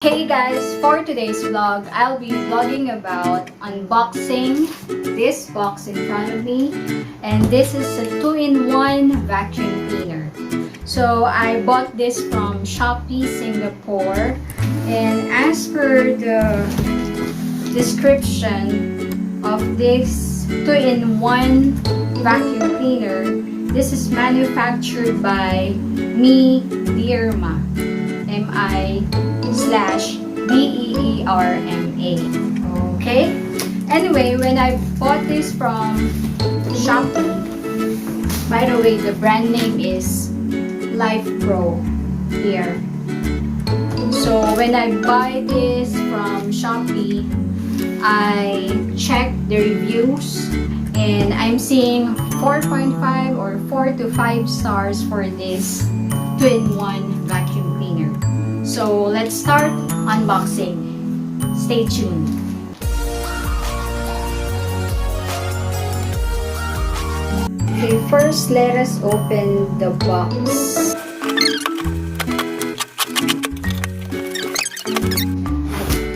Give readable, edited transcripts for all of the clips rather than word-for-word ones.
Hey guys, for today's vlog, I'll be vlogging about unboxing this box in front of me, and this is a 2-in-1 vacuum cleaner. So I bought this from Shopee Singapore, and as per the description of this 2-in-1 vacuum cleaner, this is manufactured by Deerma. MI/DEERMA. Okay? Anyway, when I bought this from Shopee, by the way, the brand name is Lifepro here. So when I buy this from Shopee, I checked the reviews and I'm seeing 4.5 or 4 to 5 stars for this 2-in-1 vacuum cleaner. So let's start unboxing. Stay tuned. Okay, first let us open the box.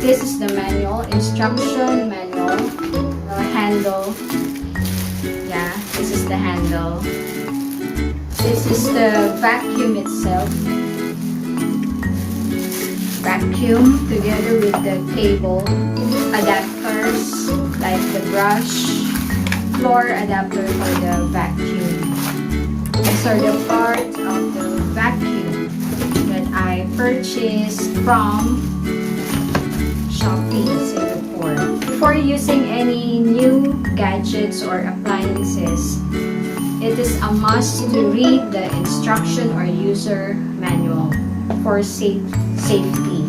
This is the manual, instruction manual, handle. Yeah, this is the handle. This is the vacuum itself. Vacuum together with the cable, adapters like the brush, floor adapter for the vacuum. These are the parts of the vacuum that I purchased from Shopee Singapore. Before using any new gadgets or appliances, it is a must to read the instruction or user manual for safety.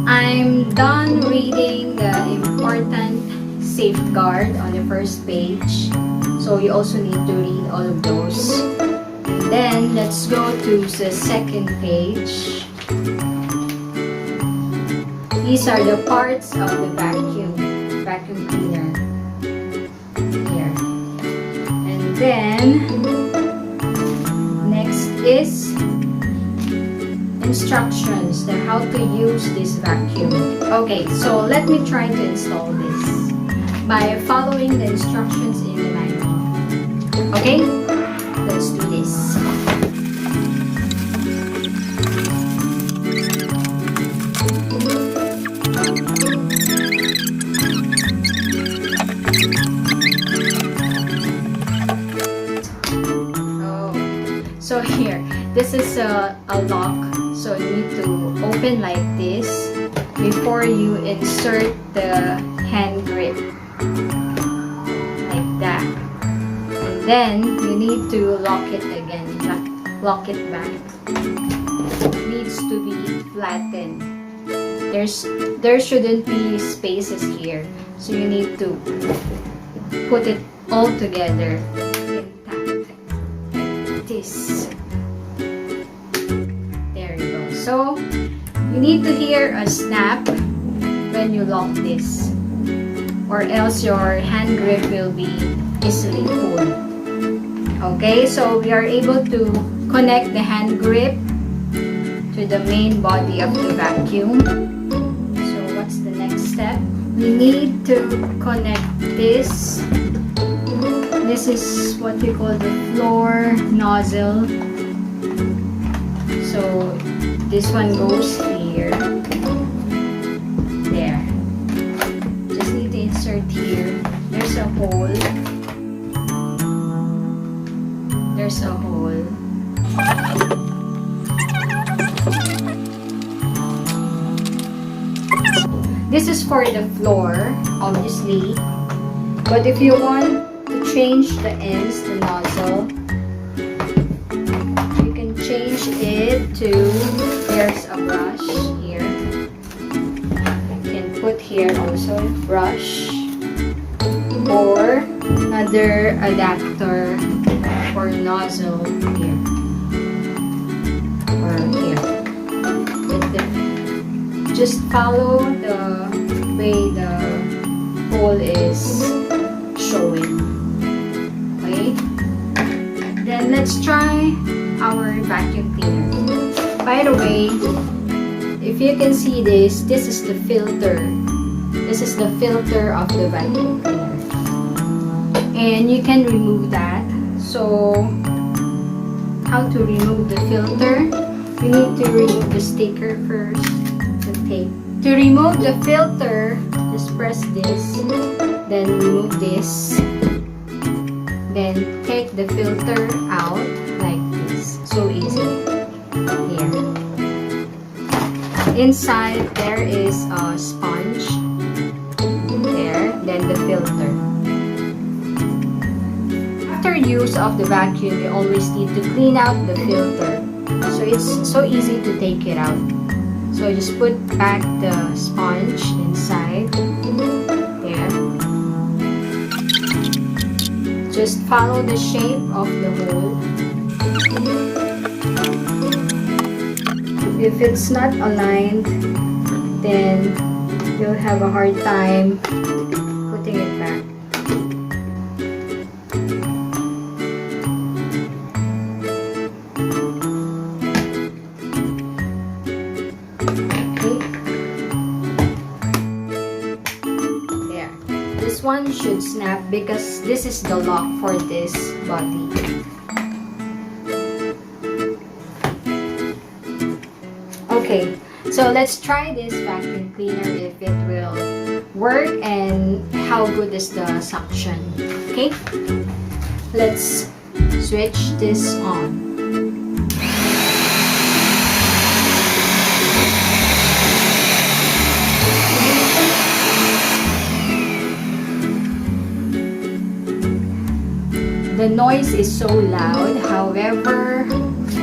I'm done reading the important safeguard on the first page, so you also need to read all of those. And then let's go to the second page. These are the parts of the vacuum cleaner here. And then next is instructions on how to use this vacuum. Okay, so let me try to install this by following the instructions in the manual. Okay, let's do this. So here, this is a lock. So you need to open like this before you insert the hand grip. Like that. And then you need to lock it again. Lock it back. It needs to be flattened. There shouldn't be spaces here. So you need to put it all together intact. Like this. So, you need to hear a snap when you lock this, or else your hand grip will be easily pulled. Okay, so we are able to connect the hand grip to the main body of the vacuum. So, what's the next step? We need to connect this. This is what we call the floor nozzle. So, this one goes here. There. Just need to insert here. There's a hole. There's a hole. This is for the floor, obviously. But if you want to change the ends, the nozzle, change it to, there's a brush here. You can put here also brush, or another adapter for nozzle here, or here. Just follow the way the hole is showing. Okay, then let's try our vacuum cleaner. By the way, if you can see this is the filter. This is the filter of the vacuum cleaner. And you can remove that. So, how to remove the filter? You need to remove the sticker first, the tape. To remove the filter, just press this, then remove this, then take the filter out like this. So easy. Here. Inside there is a sponge. There, then the filter. After use of the vacuum, you always need to clean out the filter. So it's so easy to take it out. So just put back the sponge inside. There. Just follow the shape of the hole. If it's not aligned, then you'll have a hard time putting it back. One should snap because this is the lock for this body. Okay, so let's try this vacuum cleaner if it will work and how good is the suction. Okay, let's switch this on. The noise is so loud. However,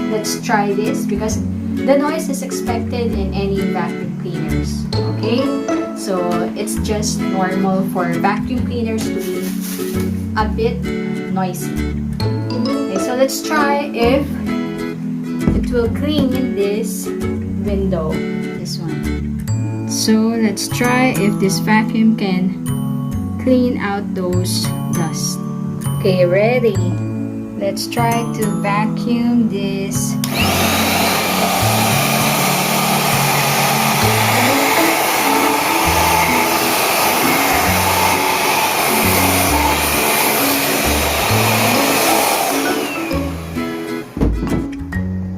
let's try this because the noise is expected in any vacuum cleaners. Okay, so it's just normal for vacuum cleaners to be a bit noisy. Okay, so let's try if it will clean this window. This one. So let's try if this vacuum can clean out those dust. Okay, ready. Let's try to vacuum this.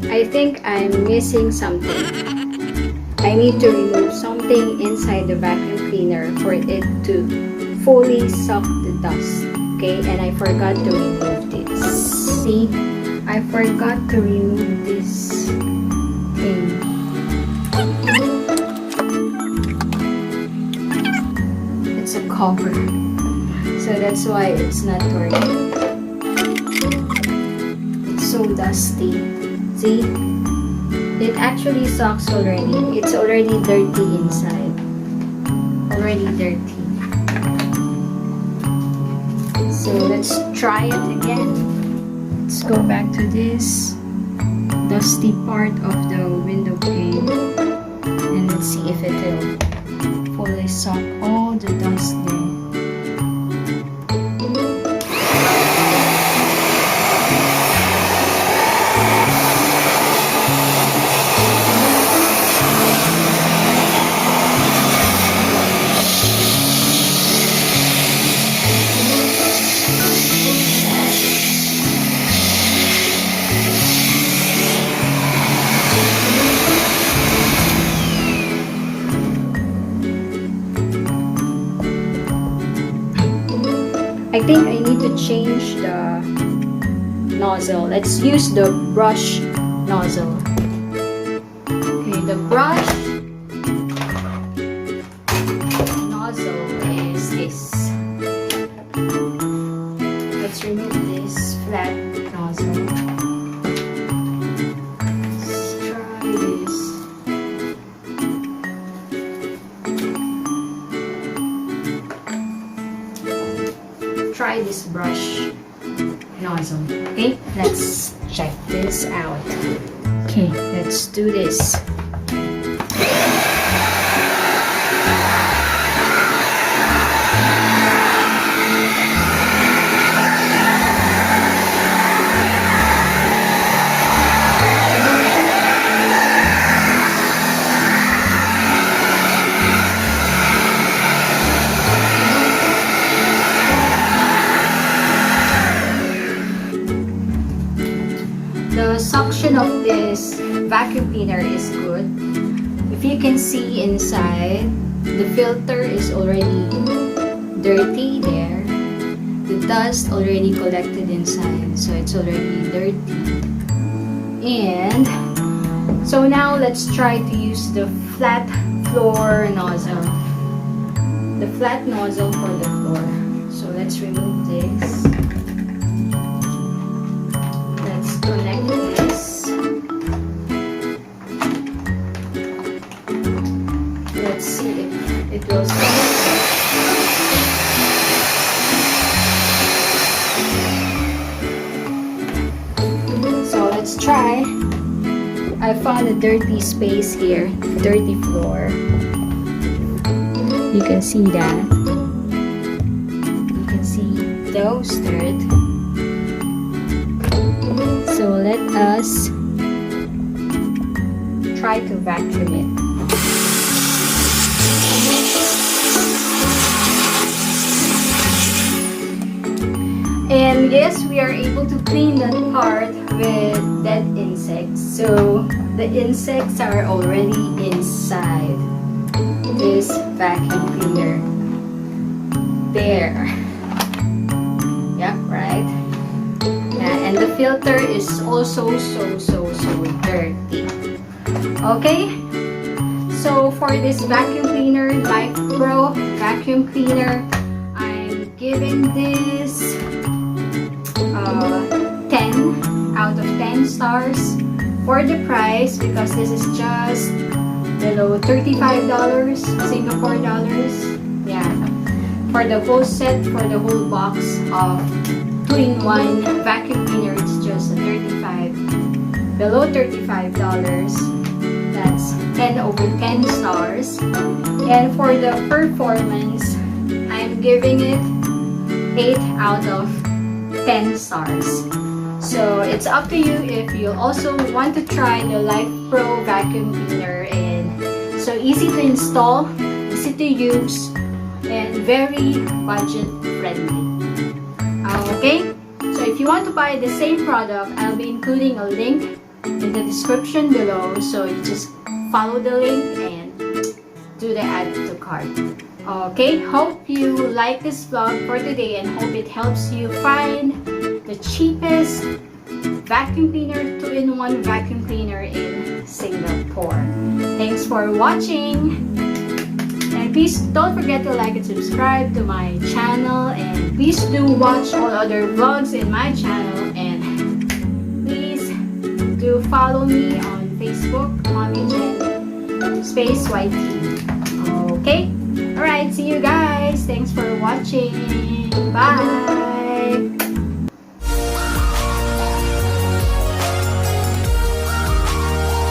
I think I'm missing something. I need to remove something inside the vacuum cleaner for it to fully suck the dust. Okay, and I forgot to remove this. See, I forgot to remove this thing. It's a cover, so that's why it's not working. It's so dusty. See, it actually sucks already. It's already dirty inside. Already dirty. So let's try it again. Let's go back to this dusty part of the window pane and let's see if it will fully suck all the dust there. I think I need to change the nozzle. Let's use the brush nozzle. Okay, the brush nozzle is this. Let's remove this flat nozzle. Let's try this. Try this brush nozzle. Okay, let's check this out. Okay, let's do this. vacuum cleaner is good. If you can see inside, the filter is already dirty there. The dust already collected inside, so it's already dirty. And so now let's try to use the flat floor nozzle. The flat nozzle for the floor. So let's remove this. Let's connect this. Let's see if it will start. So let's try. I found a dirty space here, dirty floor. You can see that. You can see those dirt. So let us try to vacuum it. And yes, we are able to clean that part with dead insects. So the insects are already inside this vacuum cleaner. There. Yep, right. Yeah, and the filter is also so dirty. Okay. So for this vacuum cleaner, Lifepro vacuum cleaner, I'm giving this 10 out of 10 stars for the price, because this is just below $35 Singapore dollars. Yeah, for the whole set, for the whole box of 2-in-1 vacuum cleaner, it's just below $35. That's 10 over 10 stars. And for the performance, I'm giving it 8 out of 10 stars. So it's up to you if you also want to try the Lifepro vacuum cleaner. And so easy to install, easy to use, and very budget friendly. Okay, so if you want to buy the same product, I'll be including a link in the description below. So you just follow the link and do the add to cart. Okay, hope you like this vlog for today, and hope it helps you find the cheapest vacuum cleaner, 2-in-1 vacuum cleaner in Singapore. Thanks for watching, and please don't forget to like and subscribe to my channel, and please do watch all other vlogs in my channel, and please do follow me on Facebook, Mommy Jen space YT. Okay? Alright, see you guys. Thanks for watching. Bye!